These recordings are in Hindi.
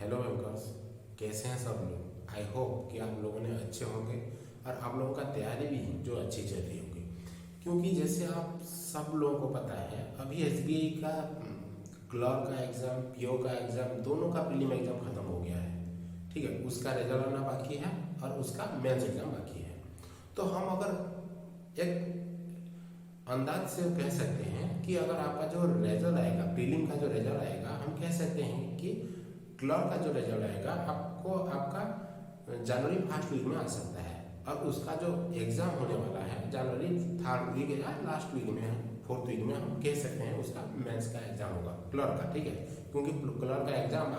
Hello welcomes. कैसे हैं सब लोग? आई होप कि आप लोगों ने अच्छे होंगे और आप लोगों का तैयारी भी जो अच्छी चल रही होगी, क्योंकि जैसे आप सब लोगों को पता है अभी एसबीआई का क्लर्क का एग्ज़ाम, पीओ का एग्ज़ाम, दोनों का प्रीलिम एग्ज़ाम ख़त्म हो गया है। ठीक है, उसका रिजल्ट आना बाकी है और उसका मेंस एग्ज़ाम बाकी है। तो हम अगर एक अंदाज से कह सकते हैं कि अगर आपका जो रिजल्ट आएगा, प्रीलिम का जो रिजल्ट आएगा, हम कह सकते हैं कि क्लर्क का जो रिजल्ट आएगा आपको आपका जनवरी फर्स्ट वीक में आ सकता है और उसका जो एग्ज़ाम होने वाला है जनवरी थर्ड वीक या लास्ट वीक में, फोर्थ वीक में हम कह सकते हैं उसका मेंस का एग्ज़ाम होगा क्लर्क का। ठीक है, क्योंकि क्लर्क का एग्ज़ाम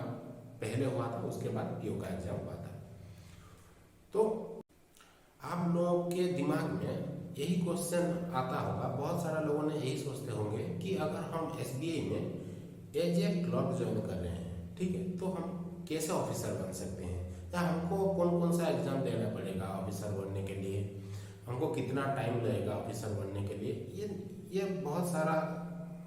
पहले हुआ था, उसके बाद पीओ का एग्ज़ाम हुआ था। तो आप लोगों के दिमाग में यही क्वेश्चन आता होगा, बहुत सारा लोगों ने यही सोचते होंगे कि अगर हम एसबीआई में एज ए क्लर्क ज्वाइन कर रहे हैं, ठीक है, तो हम कैसे ऑफिसर बन सकते हैं, या हमको कौन कौन सा एग्ज़ाम देना पड़ेगा ऑफिसर बनने के लिए, हमको कितना टाइम लगेगा ऑफिसर बनने के लिए। ये बहुत सारा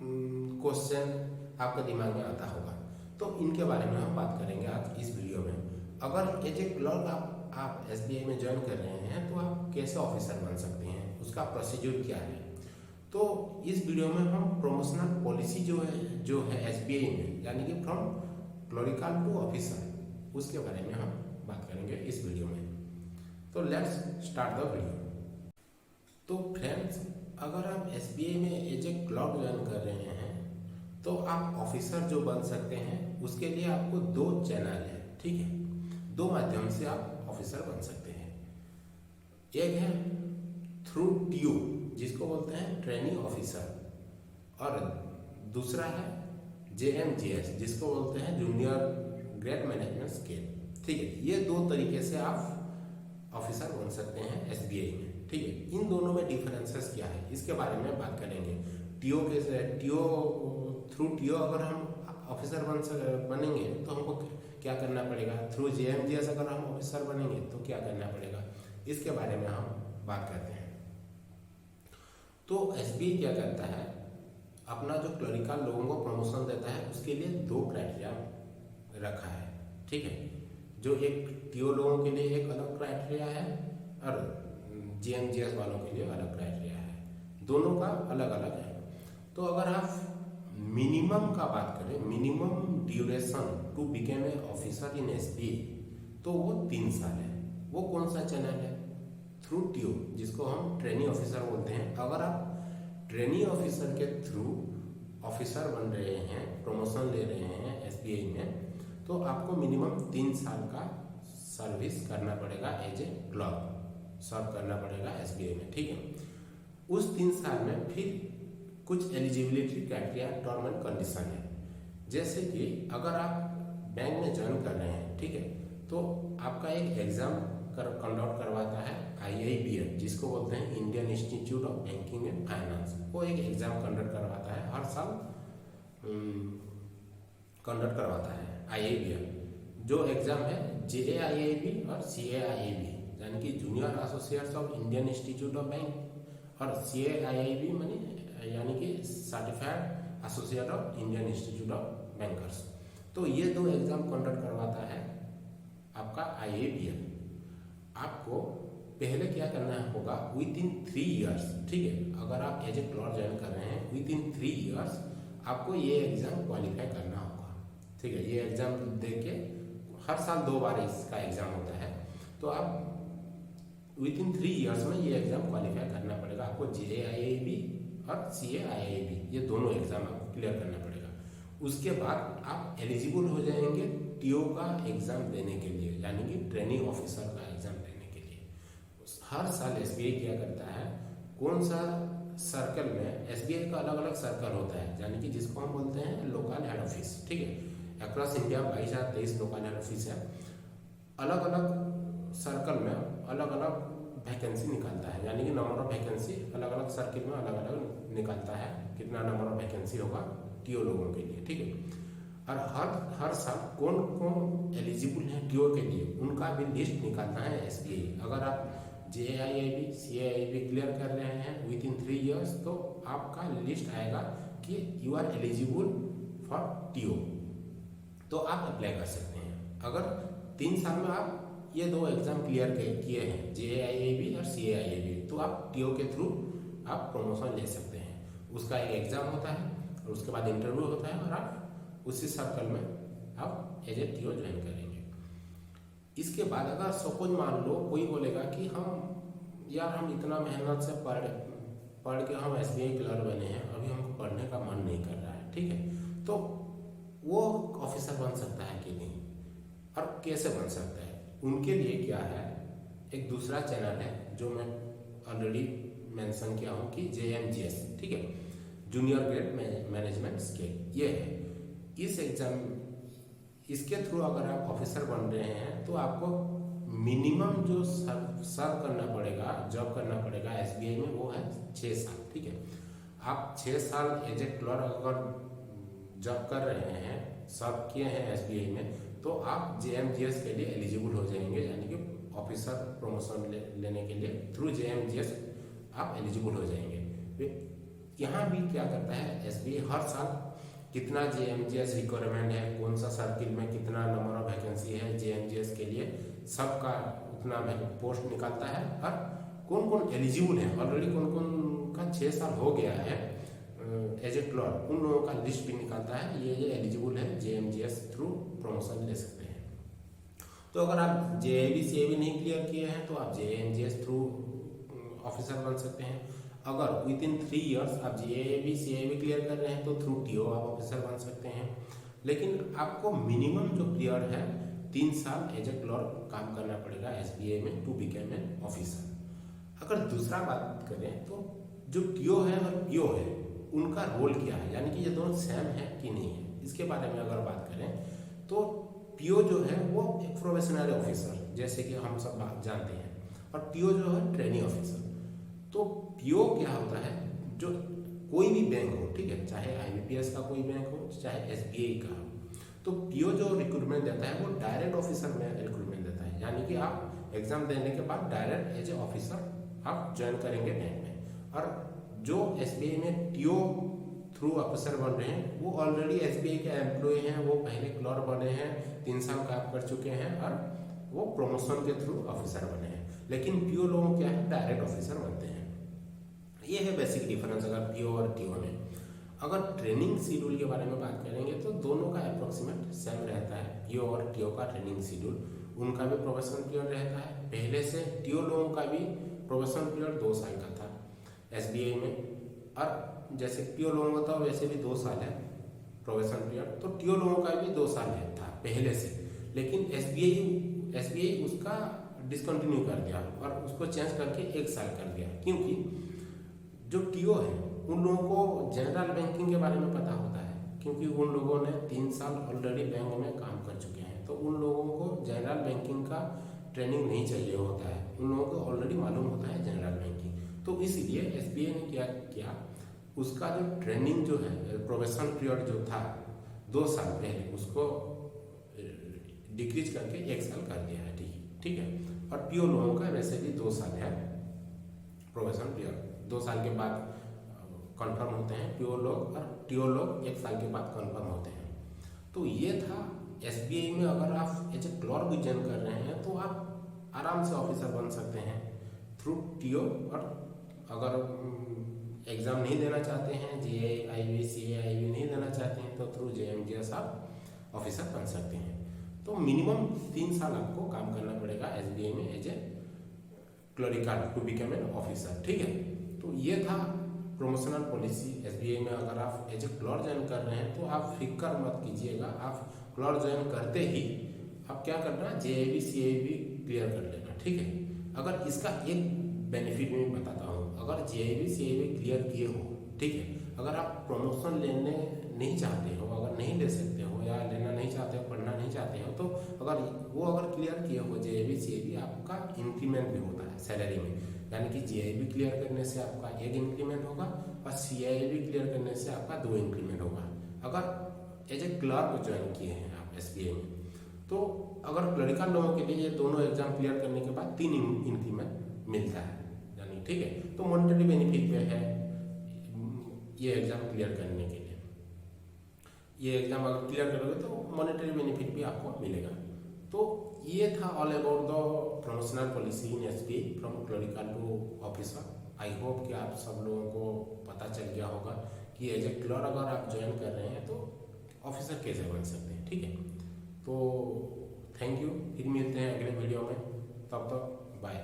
क्वेश्चन आपके दिमाग में आता होगा। तो इनके बारे में हम बात करेंगे आज इस वीडियो में। अगर एज ए क्लर्क आप एसबीआई में ज्वाइन कर रहे हैं तो आप कैसे ऑफिसर बन सकते हैं, उसका प्रोसीजर क्या है। तो इस वीडियो में हम प्रमोशनल पॉलिसी जो है एसबीआई में, यानी कि फ्रॉम क्लरिकल टू ऑफिसर, उसके बारे में हम बात करेंगे इस वीडियो में। तो लेट्स स्टार्ट द वीडियो। तो फ्रेंड्स, अगर आप एसबीआई में एज ए क्लर्क ज्वाइन कर रहे हैं तो आप ऑफिसर जो बन सकते हैं उसके लिए आपको दो चैनल है, ठीक है, दो माध्यम से आप ऑफिसर बन सकते हैं। एक है थ्रू टीओ, जिसको बोलते हैं ट्रेनिंग ऑफिसर, और दूसरा है जेएमजीएस, जिसको बोलते हैं जूनियर ग्रेड मैनेजमेंट स्केल। ठीक है, ये दो तरीके से आप ऑफिसर बन सकते हैं एसबीआई में। ठीक है, इन दोनों में डिफरेंसेस क्या है इसके बारे में बात करेंगे। थ्रू टीओ अगर हम ऑफिसर बनेंगे तो हमको क्या करना पड़ेगा, थ्रू जेएमजीएस अगर हम ऑफिसर बनेंगे तो क्या करना पड़ेगा, इसके बारे में हम बात करते हैं। तो एसबीआई क्या करता है, अपना जो क्लरिकल लोगों को प्रमोशन देता है उसके लिए दो क्राइटेरिया रखा है। ठीक है, जो एक टीओ लोगों के लिए एक अलग क्राइटेरिया है और जेएमजीएस वालों के लिए अलग क्राइटेरिया है, दोनों का अलग अलग है। तो अगर आप मिनिमम का बात करें, minimum duration to became a officer in SBI, तो वो 3 साल है। वो कौन सा चैनल है? थ्रू टीओ, जिसको हम ट्रेनिंग ऑफिसर बोलते हैं। अगर आप ट्रेनिंग ऑफिसर के थ्रू ऑफिसर बन रहे हैं, प्रमोशन ले रहे हैं एसबीआई में, तो आपको मिनिमम 3 साल का सर्विस करना पड़ेगा, एज ए क्लर्क सर्व करना पड़ेगा एसबीआई में। ठीक है, उस 3 साल में फिर कुछ eligibility criteria, term and condition है। जैसे कि अगर आप बैंक में ज्वाइन कर रहे हैं, ठीक है, तो आपका एक एग्जाम कंडक्ट करवाता है IIBF, जिसको बोलते हैं Indian institute of banking and finance. वो एक एग्जाम कंडक्ट करवाता है, हर साल कंडक्ट करवाता है IIBF। जो एग्जाम है JAIIB और CAIIB, यानी कि junior associates of Indian institute of bank, और CAIIB यानी कि certified associate of Indian institute of bankers. तो ये दो एग्जाम कंडक्ट करवाता है आपका IIBF। आपको पहले क्या करना होगा, विद इन 3 ईयर्स, ठीक है, अगर आप एज ए क्लर्क ज्वाइन कर रहे हैं विद इन 3 ईयर्स आपको ये एग्जाम क्वालिफाई करना होगा। ठीक है, ये एग्जाम दे के हर साल 2 बार इसका एग्जाम होता है, तो आप विद इन 3 ईयर्स में ये एग्जाम क्वालिफाई करना पड़ेगा आपको। JAIIB और CAIIB, ये दोनों एग्जाम आपको क्लियर करना पड़ेगा। उसके बाद आप एलिजिबल हो जाएंगे टीओ का एग्जाम देने के लिए, यानी कि ट्रेनिंग ऑफिसर का एग्जाम देने के लिए। हर साल एसबीआई क्या करता है, कौन सा सर्कल में, एसबीआई का अलग अलग सर्कल होता है, यानी कि जिसको हम बोलते हैं लोकल हेड ऑफिस। ठीक है, across India 22,023 local head office है। अलग अलग सर्कल में अलग अलग वैकेंसी निकालता है, यानी कि नंबर ऑफ वैकेंसी अलग अलग सर्किल में अलग अलग निकालता है, कितना नंबर ऑफ वैकेंसी होगा टीओ लोगों के लिए। ठीक है, और हर साल कौन कौन एलिजिबल है टीओ के लिए, उनका भी लिस्ट निकालता है एसबीआई। अगर आप JAIIB CAIIB क्लियर कर रहे हैं विद इन 3 ईयर्स, तो आपका लिस्ट आएगा कि you are eligible for TO, तो आप अप्लाई कर सकते हैं। अगर 3 साल में आप ये 2 एग्जाम क्लियर किए हैं, JAIAB और CAIAB, तो आप TO के थ्रू आप प्रमोशन ले सकते हैं। उसका एक एग्जाम होता है और उसके बाद इंटरव्यू होता है और आप उसी सर्कल में आप एज ए TO ज्वाइन करेंगे। इसके बाद अगर सपोज मान लो कोई बोलेगा कि हम इतना मेहनत से पढ़ के हम SBI क्लर्क बने हैं, अभी हमको पढ़ने का मन नहीं कर रहा है, ठीक है, तो वो ऑफिसर बन सकता है कि नहीं और कैसे बन सकता है? उनके लिए क्या है, एक दूसरा चैनल है जो मैं ऑलरेडी मेंशन किया हूँ कि JMGS, ठीक है, जूनियर ग्रेड मैनेजमेंट स्केल, ये है। इस एग्जाम इसके थ्रू अगर आप ऑफिसर बन रहे हैं तो आपको मिनिमम जो सर्व करना पड़ेगा, जॉब करना पड़ेगा SBI में, वो है 6 साल, ठीक है। आप 6 साल एज ए क्लर्क अगर जॉब कर रहे हैं, सर्व किए हैं SBI में, तो आप JMGS के लिए एलिजिबल हो जाएंगे, यानी कि ऑफिसर प्रमोशन लेने के लिए थ्रू JMGS आप एलिजिबल हो जाएंगे। यहाँ भी क्या करता है SBI, हर साल कितना JMGS रिक्वायरमेंट है, कौन सा सर्किल में कितना नंबर ऑफ वैकेंसी है JMGS के लिए, सबका उतना पोस्ट निकालता है और कौन कौन एलिजिबल है, ऑलरेडी कौन कौन का 6 साल हो गया है एज ए क्लर्क, उन लोगों का लिस्ट भी निकालता है, ये एलिजिबल है JMGS थ्रू प्रमोशन ले सकते हैं। तो अगर आप JAB CAB नहीं क्लियर किए हैं तो आप JMGS थ्रू ऑफिसर बन सकते हैं। अगर विद इन 3 इयर्स आप JAB CAB क्लियर कर रहे हैं तो थ्रू TO आप ऑफिसर बन सकते हैं। लेकिन आपको मिनिमम जो पीरियड है 3 साल एज ए क्लर्क काम करना पड़ेगा SBI में टू बिकम एन ऑफिसर। अगर दूसरा बात करें तो जो TO है और PO है, उनका रोल क्या है, यानी कि ये दोनों सेम है कि नहीं है, इसके बारे में अगर बात करें तो PO जो है वो एक प्रोबेशनरी ऑफिसर जैसे कि हम सब जानते हैं, और TO जो है ट्रेनिंग ऑफिसर। तो PO क्या होता है, जो कोई भी बैंक हो, ठीक है, चाहे IBPS का कोई बैंक हो चाहे SBI का हो, तो PO जो रिक्रूटमेंट देता है वो डायरेक्ट ऑफिसर में रिक्रूटमेंट देता है, यानी कि आप एग्जाम देने के बाद डायरेक्ट एज ए ऑफिसर आप ज्वाइन करेंगे बैंक में। और जो SBI में TO थ्रू ऑफिसर बन रहे हैं वो ऑलरेडी SBI के एम्प्लॉय हैं, वो पहले क्लर्क बने हैं, 3 साल काम कर चुके हैं और वो प्रमोशन के थ्रू ऑफिसर बने हैं। लेकिन PO लोगों क्या है, डायरेक्ट ऑफिसर बनते हैं। ये है बेसिक डिफरेंस अगर PO और TO में। अगर ट्रेनिंग शेड्यूल के बारे में बात करेंगे तो दोनों का अप्रोक्सीमेट सेम रहता है। PO और TO का ट्रेनिंग शेड्यूल, उनका भी प्रोबेशन पीरियड रहता है पहले से। TO लोगों का भी प्रोबेशन पीरियड 2 साल का था SBI में, और जैसे PO लोगों का था वैसे भी 2 साल है प्रोबेशन पीरियड, तो TO लोगों का भी 2 साल है था पहले से। लेकिन SBI उसका डिसकंटिन्यू कर दिया और उसको चेंज करके 1 साल कर दिया, क्योंकि जो TO है उन लोगों को जनरल बैंकिंग के बारे में पता होता है, क्योंकि उन लोगों ने 3 साल ऑलरेडी बैंक में काम कर चुके हैं, तो उन लोगों को जनरल बैंकिंग का ट्रेनिंग नहीं चाहिए होता है, उन लोगों को ऑलरेडी मालूम होता है जनरल बैंकिंग। तो इसलिए SBI ने क्या किया, उसका जो ट्रेनिंग जो है प्रोबेशन पीरियड जो था 2 साल पहले, उसको डिक्रीज करके 1 साल कर दिया है, ठीक है। और PO लोगों का वैसे भी 2 साल है प्रोबेशन पीरियड, 2 साल के बाद कंफर्म होते हैं PO लोग, और TO लोग 1 साल के बाद कंफर्म होते हैं। तो ये था SBI में अगर आप एज ए क्लर्क भी ज्वाइन कर रहे हैं तो आप आराम से ऑफिसर बन सकते हैं थ्रू TO, और अगर एग्ज़ाम नहीं देना चाहते हैं, JAIB CAIB नहीं देना चाहते हैं, तो थ्रू JMGS आप ऑफिसर बन सकते हैं। तो मिनिमम 3 साल आपको काम करना पड़ेगा SBI में as a clerical to become an officer, ठीक है। तो ये था प्रमोशनल पॉलिसी SBI में। अगर आप एज ए क्लर्क ज्वाइन कर रहे हैं तो आप फिक्र मत कीजिएगा, आप क्लर्क ज्वाइन करते ही आप क्या करना, JAB CAB क्लियर कर लेना, ठीक है। अगर इसका एक बेनिफिट मैं बताता हूँ, अगर JAB CAB क्लियर किए हो, ठीक है, अगर आप प्रमोशन लेने नहीं चाहते हो, अगर नहीं ले सकते हो या लेना नहीं चाहते हो, पढ़ना नहीं चाहते हो, तो अगर क्लियर किए हो JAB CAB, आपका इंक्रीमेंट भी होता है सैलरी में, यानी कि JAB क्लियर करने से आपका 1 इंक्रीमेंट होगा और CAIB क्लियर करने से आपका 2 इंक्रीमेंट होगा। अगर एज ए क्लर्क ज्वाइन किए हैं आप SBI में, तो अगर क्लरिकल लोगों के लिए ये दोनों एग्जाम क्लियर करने के बाद 3 इंक्रीमेंट मिलता है, यानी ठीक है। तो मॉनेटरी बेनिफिट पे है ये एग्जाम क्लियर करने के लिए। ये एग्जाम अगर क्लियर करोगे तो मॉनेटरी बेनिफिट भी आपको मिलेगा। तो ये था all about the promotional policy in SBI from clerical to officer. I hope कि आप सब लोगों को पता चल गया होगा कि एज ए क्लर्क अगर आप ज्वाइन कर रहे हैं तो ऑफिसर कैसे बन सकते हैं। ठीक है, तो थैंक यू, फिर मिलते हैं अगले वीडियो में, तब तक बाय।